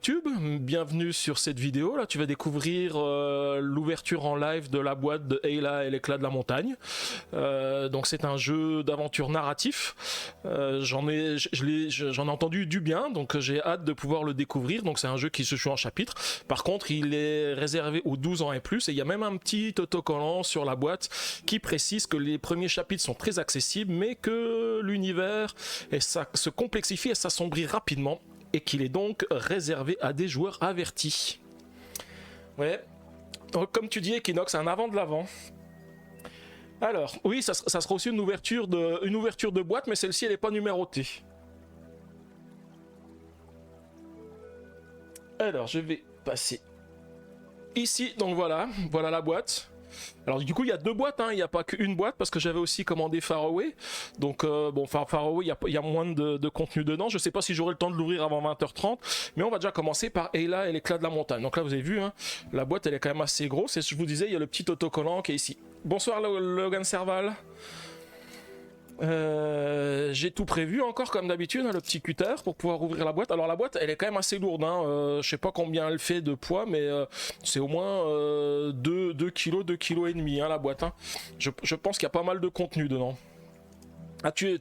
YouTube, bienvenue sur cette vidéo. Là, tu vas découvrir l'ouverture en live de la boîte de Ayla et l'éclat de la montagne. Donc c'est un jeu d'aventure narratif. J'en ai entendu du bien, donc j'ai hâte de pouvoir le découvrir. Donc c'est un jeu qui se joue en chapitres. Par contre, il est réservé aux 12 ans et plus, et il y a même un petit autocollant sur la boîte qui précise que les premiers chapitres sont très accessibles, mais que l'univers se complexifie et s'assombrit rapidement, et qu'il est donc réservé à des joueurs avertis. Ouais, donc, comme tu dis Equinox, un avant de l'avant. Alors, oui, ça sera aussi une ouverture de boîte, mais celle-ci elle n'est pas numérotée. Alors, je vais passer ici, donc voilà la boîte. Alors du coup il y a deux boîtes, hein. Il n'y a pas qu'une boîte parce que j'avais aussi commandé Faraway. Donc bon, Faraway il y a moins de contenu dedans. Je sais pas si j'aurai le temps de l'ouvrir avant 20h30, mais on va déjà commencer par Ayla et l'éclat de la montagne. Donc là vous avez vu, hein, la boîte elle est quand même assez grosse, et je vous disais il y a le petit autocollant qui est ici. Bonsoir Logan Serval. J'ai tout prévu encore comme d'habitude, hein, le petit cutter pour pouvoir ouvrir la boîte. Alors la boîte elle est quand même assez lourde, hein. Je sais pas combien elle fait de poids, mais c'est au moins 2 kg, 2 kg et demi, hein, la boîte, hein. Je pense qu'il y a pas mal de contenu dedans. Ah, tu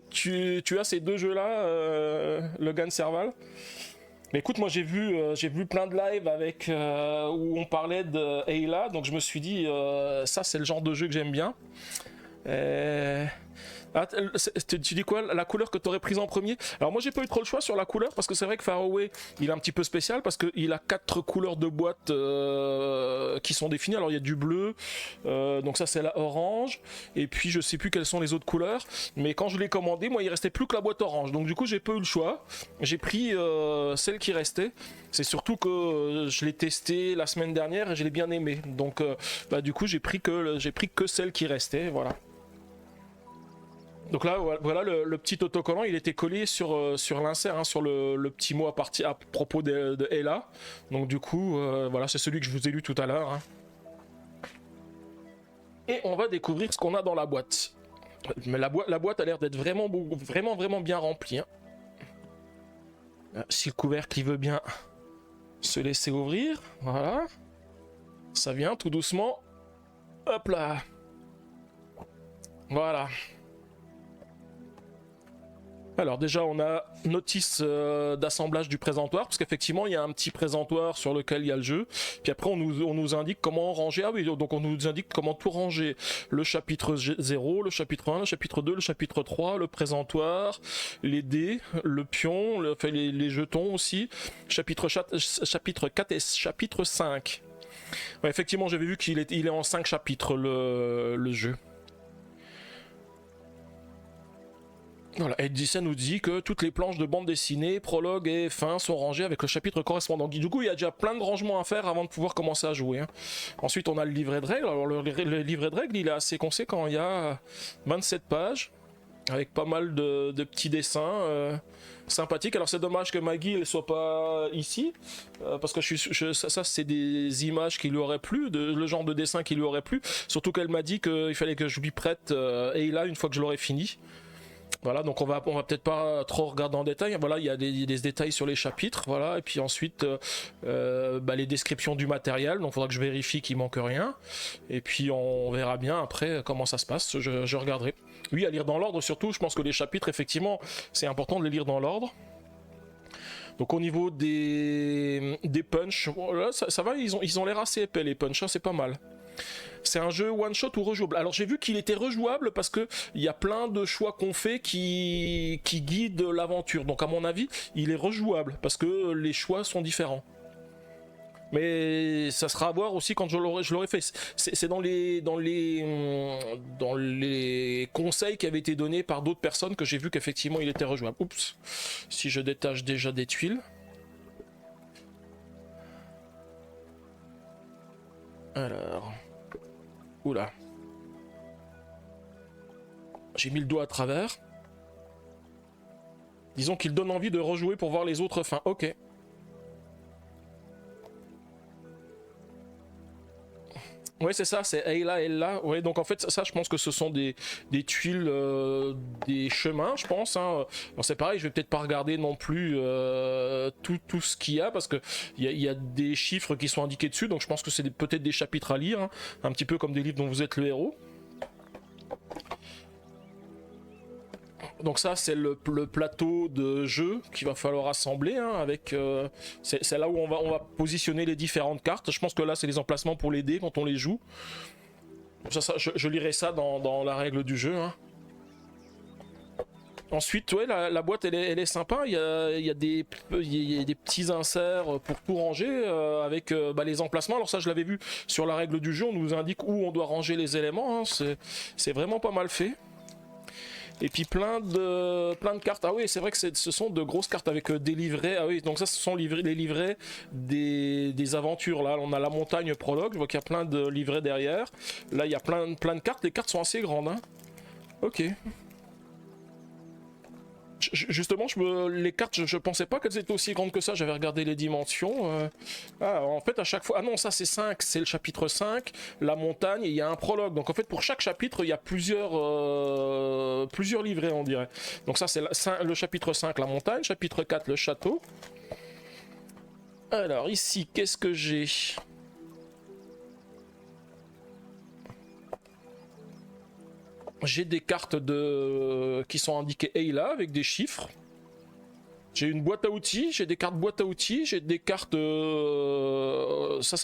as ces deux jeux là, Logan Serval? Mais écoute, moi j'ai vu plein de lives avec où on parlait de Ayla, donc je me suis dit ça c'est le genre de jeu que j'aime bien. Ah, tu dis quoi, la couleur que tu aurais prise en premier? Alors moi j'ai pas eu trop le choix sur la couleur, parce que c'est vrai que Faraway il est un petit peu spécial parce qu'il a 4 couleurs de boîte qui sont définies. Alors il y a du bleu, donc ça c'est la orange, et puis je sais plus quelles sont les autres couleurs, mais quand je l'ai commandé, moi il restait plus que la boîte orange, donc du coup j'ai pas eu le choix, j'ai pris celle qui restait. C'est surtout que je l'ai testé la semaine dernière et je l'ai bien aimé, donc du coup j'ai pris que celle qui restait, voilà. Donc là, voilà le petit autocollant, il était collé sur l'insert, hein, sur le petit mot à propos de Ayla. Donc du coup, voilà, c'est celui que je vous ai lu tout à l'heure, hein. Et on va découvrir ce qu'on a dans la boîte. Mais la boîte a l'air d'être vraiment bien remplie, hein. Si le couvercle il veut bien se laisser ouvrir, voilà. Ça vient tout doucement. Hop là. Voilà. Alors déjà on a notice d'assemblage du présentoir, parce qu'effectivement il y a un petit présentoir sur lequel il y a le jeu, puis après on nous indique comment ranger, ah oui, donc on nous indique comment tout ranger, le chapitre 0, le chapitre 1, le chapitre 2, le chapitre 3, le présentoir, les dés, le pion, les jetons aussi, chapitre 4 et chapitre 5. Ouais, effectivement j'avais vu qu'il est en 5 chapitres le jeu. Voilà, Edissa nous dit que toutes les planches de bande dessinée, prologue et fin sont rangées avec le chapitre correspondant. Du coup, il y a déjà plein de rangements à faire avant de pouvoir commencer à jouer, hein. Ensuite, on a le livret de règles. Alors, le livret de règles, il est assez conséquent. Il y a 27 pages avec pas mal de petits dessins sympathiques. Alors, c'est dommage que Maggie ne soit pas ici, parce que ça c'est des images qui lui auraient plu, le genre de dessin qui lui aurait plu. Surtout qu'elle m'a dit qu'il fallait que je lui prête Ayla une fois que je l'aurais fini. Voilà, donc on va peut-être pas trop regarder en détail. Voilà, il y a des détails sur les chapitres, voilà, et puis ensuite les descriptions du matériel. Donc il faudra que je vérifie qu'il manque rien, et puis on verra bien après comment ça se passe. Je regarderai. Oui, à lire dans l'ordre surtout. Je pense que les chapitres, effectivement, c'est important de les lire dans l'ordre. Donc au niveau des punchs, voilà, ça va, ils ont l'air assez épais les punchs, hein, c'est pas mal. C'est un jeu one shot ou rejouable. Alors j'ai vu qu'il était rejouable parce que il y a plein de choix qu'on fait qui guident l'aventure. Donc à mon avis, il est rejouable parce que les choix sont différents. Mais ça sera à voir aussi quand je l'aurai fait. C'est dans les conseils qui avaient été donnés par d'autres personnes que j'ai vu qu'effectivement il était rejouable. Oups, si je détache déjà des tuiles. Alors... Oula. J'ai mis le doigt à travers. Disons qu'il donne envie de rejouer pour voir les autres fins. Ok. Ouais, c'est ça, c'est Ayla, Ella. Ouais, donc en fait, ça, je pense que ce sont des tuiles, des chemins, je pense. Hein. Alors c'est pareil, je vais peut-être pas regarder non plus tout ce qu'il y a, parce que il y a des chiffres qui sont indiqués dessus, donc je pense que c'est peut-être des chapitres à lire, hein, un petit peu comme des livres dont vous êtes le héros. Donc ça, c'est le plateau de jeu qu'il va falloir assembler, hein, avec c'est là où on va positionner les différentes cartes. Je pense que là, c'est les emplacements pour les dés quand on les joue. Je lirai ça dans la règle du jeu. Hein. Ensuite, ouais, la boîte, elle est sympa. Il y a des petits inserts pour tout ranger avec les emplacements. Alors ça, je l'avais vu sur la règle du jeu. On nous indique où on doit ranger les éléments. Hein. C'est vraiment pas mal fait. Et puis plein de cartes. Ah oui, c'est vrai que ce sont de grosses cartes avec des livrets. Ah oui, donc ça, ce sont les livrets des aventures. Là, on a la montagne prologue. Je vois qu'il y a plein de livrets derrière. Là, il y a plein de cartes. Les cartes sont assez grandes. Hein. Ok. Justement, les cartes, je pensais pas qu'elles étaient aussi grandes que ça. J'avais regardé les dimensions. En fait, à chaque fois. Ah non, ça c'est 5, c'est le chapitre 5. La montagne, et il y a un prologue. Donc en fait, pour chaque chapitre, il y a plusieurs livrets, on dirait. Donc ça, c'est le chapitre 5, la montagne. Chapitre 4, le château. Alors ici, qu'est-ce que j'ai ? J'ai des cartes qui sont indiquées Ayla avec des chiffres. J'ai une boîte à outils, j'ai des cartes boîte à outils, j'ai des cartes... Ça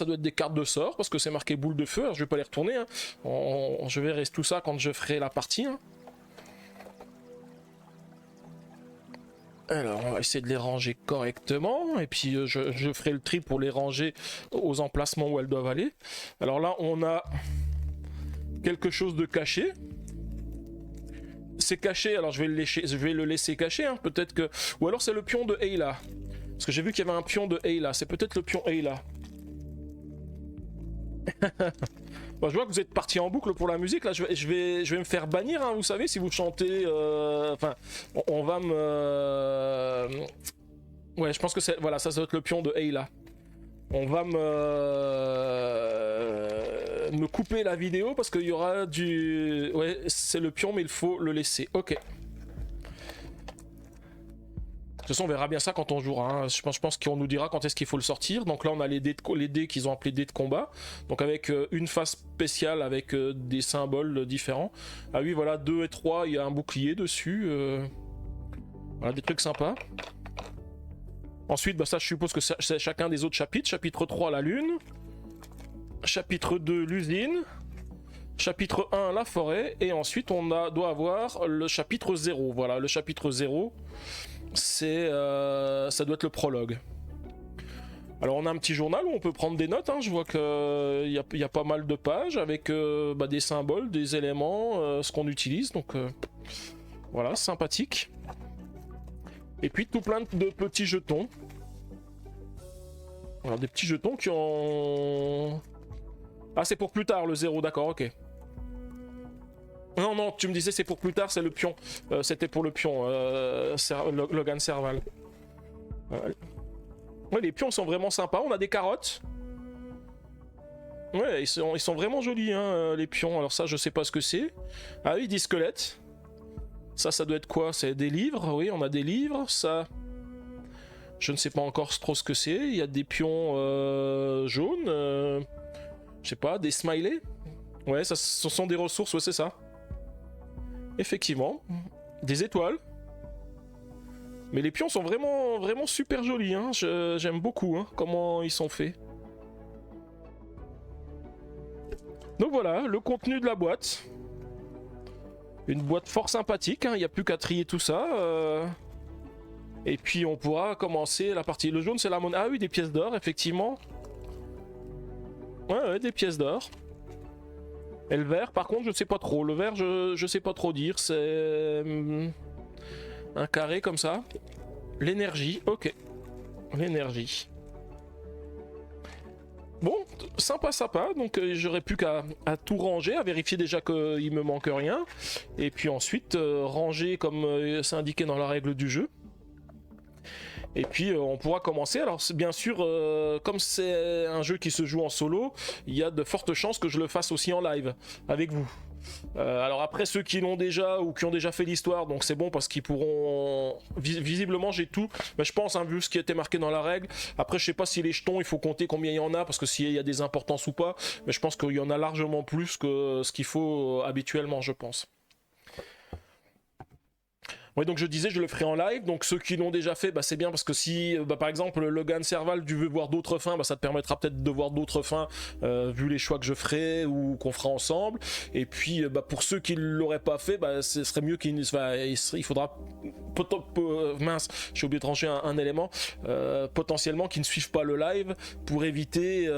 doit être des cartes de sort, parce que c'est marqué boule de feu, alors je vais pas les retourner. Hein. Je verrai tout ça quand je ferai la partie. Hein. Alors, on va essayer de les ranger correctement, et puis je ferai le tri pour les ranger aux emplacements où elles doivent aller. Alors là, on a quelque chose de caché. C'est caché, alors je vais le laisser caché, hein, peut-être que... Ou alors c'est le pion de Ayla. Parce que j'ai vu qu'il y avait un pion de Ayla, c'est peut-être le pion Ayla. Bon, je vois que vous êtes parti en boucle pour la musique, là je vais me faire bannir, hein, vous savez, si vous chantez... Enfin, on va me... Ouais, je pense que c'est... Voilà, ça doit être le pion de Ayla. On va me couper la vidéo parce qu'il y aura du... Ouais, c'est le pion, mais il faut le laisser. Ok. De toute façon, on verra bien ça quand on jouera. Hein. Je pense qu'on nous dira quand est-ce qu'il faut le sortir. Donc là, on a les dés qu'ils ont appelés dés de combat. Donc avec une phase spéciale avec des symboles différents. Ah oui, voilà, 2 et 3, il y a un bouclier dessus. Voilà, des trucs sympas. Ensuite, ça, je suppose que c'est chacun des autres chapitres. Chapitre 3, la lune. Chapitre 2, l'usine. Chapitre 1, la forêt. Et ensuite, doit avoir le chapitre 0. Voilà, le chapitre 0, ça doit être le prologue. Alors, on a un petit journal où on peut prendre des notes. Hein. Je vois qu'il y a pas mal de pages avec des symboles, des éléments, ce qu'on utilise. Donc, voilà, sympathique. Et puis tout plein de petits jetons. Alors des petits jetons qui ont... Ah, c'est pour plus tard le 0, d'accord, ok. Non, tu me disais c'est pour plus tard, c'est le pion. C'était pour le pion, Logan Serval. Ouais, les pions sont vraiment sympas, on a des carottes. Ouais, ils sont vraiment jolis, hein, les pions. Alors ça, je sais pas ce que c'est. Ah oui, des squelettes. Ça doit être quoi? C'est des livres, oui, on a des livres, ça... Je ne sais pas encore trop ce que c'est, il y a des pions jaunes, je sais pas, des smileys. Ouais, ce sont des ressources, ouais, c'est ça. Effectivement. Des étoiles. Mais les pions sont vraiment, vraiment super jolis, hein. J'aime beaucoup hein, comment ils sont faits. Donc voilà, le contenu de la boîte. Une boîte fort sympathique, hein, il n'y a plus qu'à trier tout ça. Et puis on pourra commencer la partie. Le jaune c'est la monnaie. Ah oui, des pièces d'or, effectivement. Ouais, des pièces d'or. Et le vert, par contre, je sais pas trop. Le vert, je sais pas trop dire. C'est un carré comme ça. L'énergie, ok. L'énergie. Bon, sympa. Donc j'aurais plus qu'à tout ranger, à vérifier déjà qu'il me manque rien. Et puis ensuite, ranger comme c'est indiqué dans la règle du jeu. Et puis on pourra commencer. Alors bien sûr, comme c'est un jeu qui se joue en solo, il y a de fortes chances que je le fasse aussi en live avec vous. Alors après, ceux qui l'ont déjà ou qui ont déjà fait l'histoire, donc c'est bon parce qu'ils pourront... Visiblement j'ai tout, mais je pense, hein, vu ce qui était marqué dans la règle. Après je sais pas si les jetons il faut compter combien il y en a, parce que s'il y a des importances ou pas, mais je pense qu'il y en a largement plus que ce qu'il faut habituellement, je pense. Oui, donc je disais, je le ferai en live. Donc ceux qui l'ont déjà fait, bah, c'est bien parce que si, par exemple, Logan Serval, tu veux voir d'autres fins, bah, ça te permettra peut-être de voir d'autres fins vu les choix que je ferai ou qu'on fera ensemble. Et puis, pour ceux qui ne l'auraient pas fait, bah, ce serait mieux qu'il faudra mince, j'ai oublié de trancher un élément, potentiellement qu'ils ne suivent pas le live pour éviter de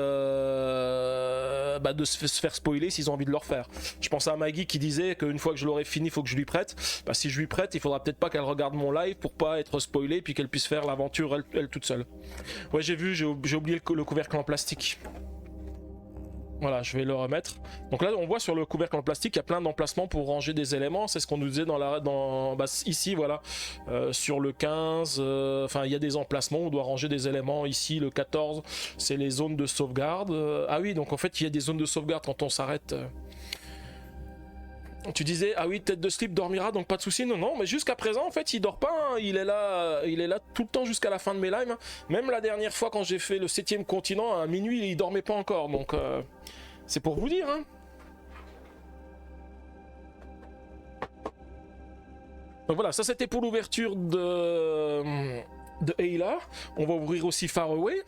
se faire spoiler s'ils ont envie de le refaire. Je pense à Maggie qui disait qu'une fois que je l'aurai fini, il faut que je lui prête. Bah, si je lui prête, il faudra peut-être pas qu'elle regarde mon live pour pas être spoilée puis qu'elle puisse faire l'aventure elle toute seule. Ouais, j'ai vu, j'ai oublié le couvercle en plastique. Voilà, je vais le remettre. Donc là, on voit sur le couvercle en plastique, il y a plein d'emplacements pour ranger des éléments. C'est ce qu'on nous disait ici, voilà, sur le 15. Il y a des emplacements où on doit ranger des éléments. Ici, le 14, c'est les zones de sauvegarde. Ah oui, donc en fait, il y a des zones de sauvegarde quand on s'arrête. Tu disais, ah oui, tête de slip dormira, donc pas de soucis. Non, mais jusqu'à présent, en fait, il dort pas. Hein. Il est là tout le temps jusqu'à la fin de mes lives. Hein. Même la dernière fois, quand j'ai fait le 7e continent, à minuit, il dormait pas encore. Donc, c'est pour vous dire. Hein. Donc voilà, ça c'était pour l'ouverture de Ayla. On va ouvrir aussi Far Away.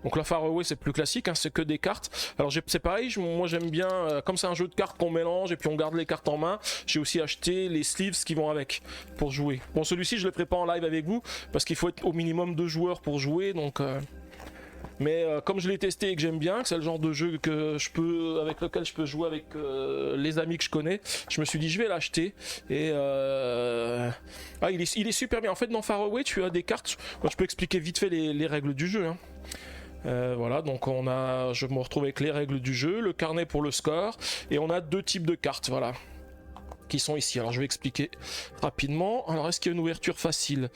Donc la Far Away c'est plus classique, hein, c'est que des cartes. Alors c'est pareil, moi j'aime bien, comme c'est un jeu de cartes qu'on mélange et puis on garde les cartes en main, j'ai aussi acheté les sleeves qui vont avec pour jouer. Bon, celui-ci je le ferai pas en live avec vous parce qu'il faut être au minimum 2 joueurs pour jouer, donc... Mais comme je l'ai testé et que j'aime bien, que c'est le genre de jeu avec lequel je peux jouer avec les amis que je connais, je me suis dit je vais l'acheter. Et il est super bien. En fait, dans Far Away, tu as des cartes. Moi, je peux expliquer vite fait les règles du jeu. Hein. Voilà, donc je me retrouve avec les règles du jeu, le carnet pour le score, et on a 2 types de cartes, voilà, qui sont ici. Alors je vais expliquer rapidement. Alors est-ce qu'il y a une ouverture facile?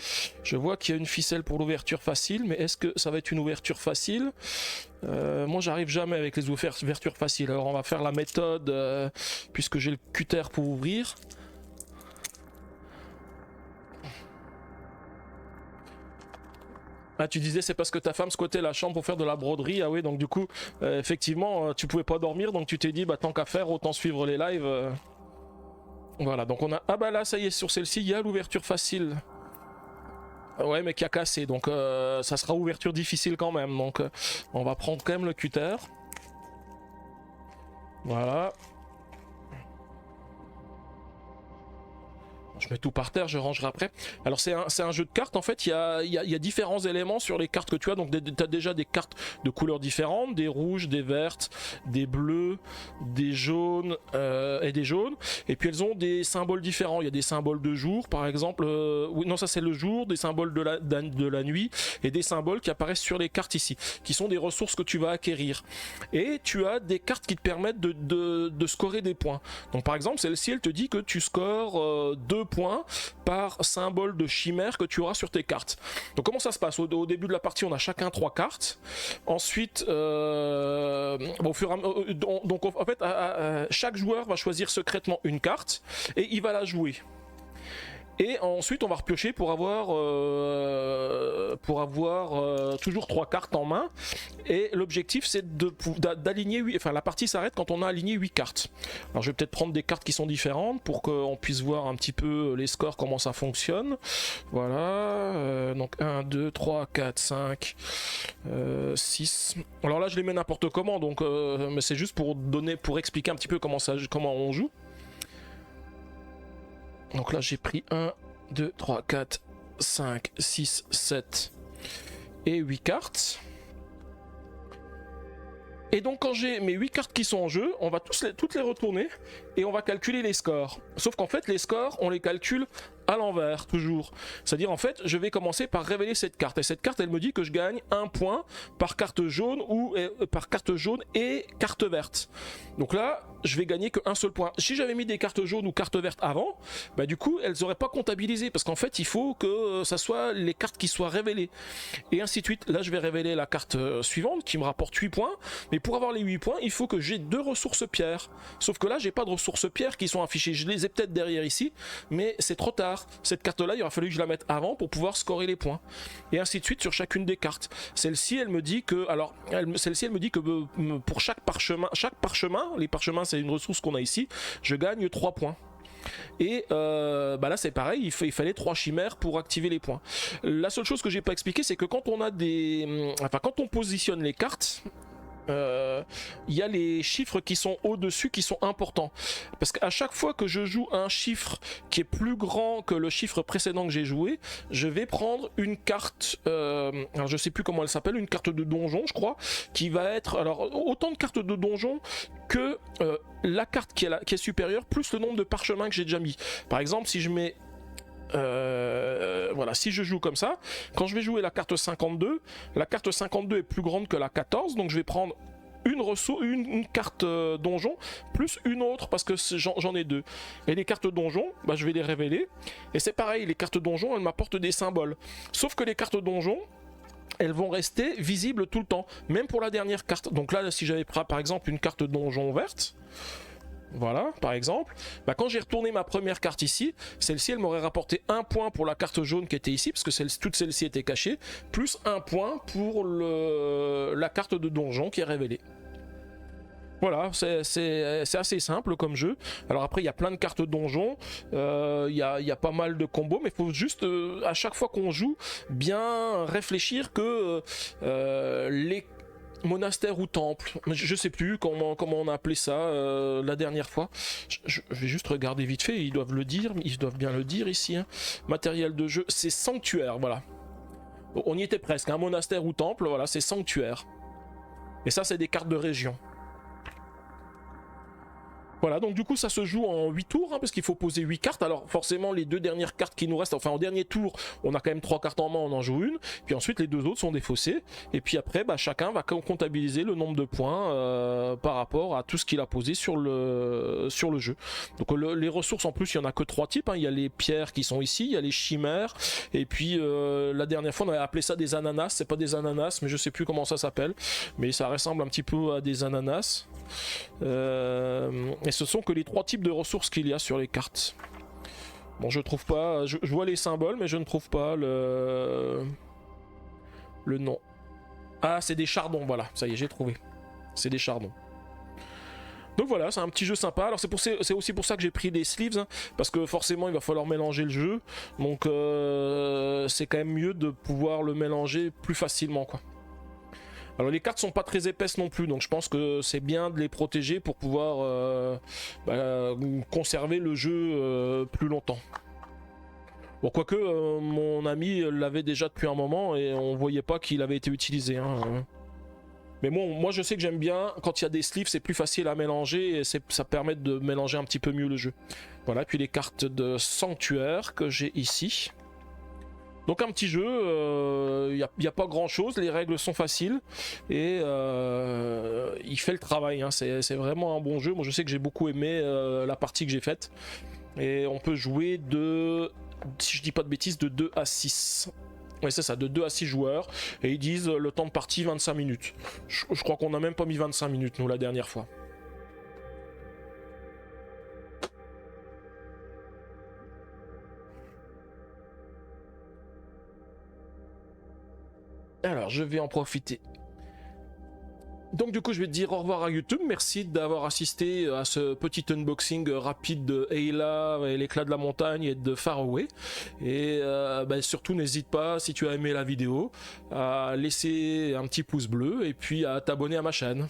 Je vois qu'il y a une ficelle pour l'ouverture facile, mais est-ce que ça va être une ouverture facile? Moi j'arrive jamais avec les ouvertures faciles. Alors on va faire la méthode, puisque j'ai le cutter pour ouvrir. Ah, tu disais c'est parce que ta femme squattait la chambre pour faire de la broderie. Ah oui, donc du coup, effectivement, tu pouvais pas dormir, donc tu t'es dit, tant qu'à faire, autant suivre les lives. Voilà, donc on a... Ah bah là, ça y est, sur celle-ci, il y a l'ouverture facile. Ouais, mais qui a cassé, donc ça sera ouverture difficile quand même. Donc on va prendre quand même le cutter. Voilà. Je mets tout par terre, je rangerai après. Alors c'est un jeu de cartes, en fait, il y a différents éléments sur les cartes que tu as. Donc tu as déjà des cartes de couleurs différentes, des rouges, des vertes, des bleus, des jaunes et des jaunes. Et puis elles ont des symboles différents. Il y a des symboles de jour, par exemple. Oui, non, ça c'est le jour, des symboles de la nuit et des symboles qui apparaissent sur les cartes ici, qui sont des ressources que tu vas acquérir. Et tu as des cartes qui te permettent de scorer des points. Donc par exemple, celle-ci, elle te dit que tu scores 2 points par symbole de chimère que tu auras sur tes cartes. Donc comment ça se passe? Au début de la partie, on a chacun 3 cartes. Ensuite, au fur et à mesure, donc en fait, chaque joueur va choisir secrètement une carte et il va la jouer. Et ensuite on va repiocher pour avoir toujours 3 cartes en main. Et l'objectif c'est d'aligner 8... Enfin la partie s'arrête quand on a aligné 8 cartes. Alors je vais peut-être prendre des cartes qui sont différentes pour qu'on puisse voir un petit peu les scores, comment ça fonctionne. Voilà, donc 1, 2, 3, 4, 5, 6. Alors là je les mets n'importe comment, donc mais c'est juste pour expliquer un petit peu comment on joue. Donc là j'ai pris 1, 2, 3, 4, 5, 6, 7 et 8 cartes. Et donc quand j'ai mes 8 cartes qui sont en jeu, on va toutes les retourner et on va calculer les scores. Sauf qu'en fait les scores on les calcule à l'envers, toujours. C'est-à-dire, en fait, je vais commencer par révéler cette carte. Et cette carte, elle me dit que je gagne 1 point par carte jaune ou par carte jaune et carte verte. Donc là, je vais gagner qu'un seul point. Si j'avais mis des cartes jaunes ou cartes vertes avant, bah du coup, elles n'auraient pas comptabilisé. Parce qu'en fait, il faut que ça soit les cartes qui soient révélées. Et ainsi de suite. Là, je vais révéler la carte suivante qui me rapporte 8 points. Mais pour avoir les 8 points, il faut que j'ai 2 ressources pierres. Sauf que là, j'ai pas de ressources pierres qui sont affichées. Je les ai peut-être derrière ici, mais c'est trop tard. Cette carte-là, il aurait fallu que je la mette avant pour pouvoir scorer les points. Et ainsi de suite sur chacune des cartes. Celle-ci, elle me dit que... Alors, celle-ci, elle me dit que pour chaque parchemin, les parchemins, c'est une ressource qu'on a ici, je gagne 3 points. Et bah là c'est pareil, il fallait 3 chimères pour activer les points. La seule chose que j'ai pas expliqué, c'est que quand on a quand on positionne les cartes, il y a les chiffres qui sont au-dessus qui sont importants. Parce qu'à chaque fois que je joue un chiffre qui est plus grand que le chiffre précédent que j'ai joué, je vais prendre une carte, alors je sais plus comment elle s'appelle, une carte de donjon je crois, qui va être, alors autant de cartes de donjon que la carte qui est supérieure, plus le nombre de parchemins que j'ai déjà mis. Par exemple, si je mets voilà, si je joue comme ça, quand je vais jouer la carte 52 est plus grande que la 14, donc je vais prendre une carte donjon plus une autre parce que j'en ai 2. Et les cartes donjon, bah, je vais les révéler. Et c'est pareil, les cartes donjon, elles m'apportent des symboles. Sauf que les cartes donjon, elles vont rester visibles tout le temps, même pour la dernière carte. Donc là, si j'avais par exemple une carte donjon verte, voilà, par exemple, bah quand j'ai retourné ma première carte ici, celle-ci elle m'aurait rapporté 1 point pour la carte jaune qui était ici, parce que toutes celles-ci étaient cachées, plus 1 point pour la carte de donjon qui est révélée. Voilà, c'est assez simple comme jeu. Alors après, il y a plein de cartes donjon, il y a pas mal de combos, mais il faut juste, à chaque fois qu'on joue, bien réfléchir que les monastère ou temple, je sais plus comment on a appelé ça la dernière fois. Je vais juste regarder vite fait, ils doivent bien le dire ici. Hein. Matériel de jeu, c'est sanctuaire, voilà. On y était presque, un monastère ou temple, voilà, c'est sanctuaire. Et ça, c'est des cartes de région. Voilà, donc du coup ça se joue en 8 tours, hein, parce qu'il faut poser 8 cartes. Alors forcément les 2 dernières cartes qui nous restent, enfin en dernier tour, on a quand même 3 cartes en main, on en joue une. Puis ensuite les 2 autres sont défaussées. Et puis après, bah, chacun va comptabiliser le nombre de points par rapport à tout ce qu'il a posé sur le jeu. Donc les ressources en plus, il n'y en a que 3 types. Hein. Il y a les pierres qui sont ici, il y a les chimères. Et puis la dernière fois on avait appelé ça des ananas. C'est pas des ananas, mais je sais plus comment ça s'appelle. Mais ça ressemble un petit peu à des ananas. Et ce sont que les 3 types de ressources qu'il y a sur les cartes. Bon, je trouve pas, je vois les symboles, mais je ne trouve pas le nom. Ah, c'est des chardons, voilà, ça y est, j'ai trouvé. C'est des chardons. Donc voilà, c'est un petit jeu sympa. Alors c'est aussi pour ça que j'ai pris des sleeves, hein, parce que forcément il va falloir mélanger le jeu. Donc c'est quand même mieux de pouvoir le mélanger plus facilement, quoi. Alors les cartes sont pas très épaisses non plus, donc je pense que c'est bien de les protéger pour pouvoir conserver le jeu plus longtemps. Bon, quoique mon ami l'avait déjà depuis un moment et on voyait pas qu'il avait été utilisé. Hein. Mais bon, moi je sais que j'aime bien, quand il y a des sleeves, c'est plus facile à mélanger et ça permet de mélanger un petit peu mieux le jeu. Voilà, puis les cartes de sanctuaire que j'ai ici. Donc un petit jeu, il n'y a pas grand chose, les règles sont faciles et il fait le travail, hein. C'est vraiment un bon jeu. Moi je sais que j'ai beaucoup aimé la partie que j'ai faite. Et on peut jouer si je dis pas de bêtises, de 2 à 6. Oui c'est ça, de 2 à 6 joueurs. Et ils disent le temps de partie 25 minutes. Je crois qu'on n'a même pas mis 25 minutes nous la dernière fois. Alors, je vais en profiter. Donc du coup, je vais te dire au revoir à YouTube. Merci d'avoir assisté à ce petit unboxing rapide de Ayla et l'éclat de la montagne et de Far Away. Et surtout, n'hésite pas, si tu as aimé la vidéo, à laisser un petit pouce bleu et puis à t'abonner à ma chaîne.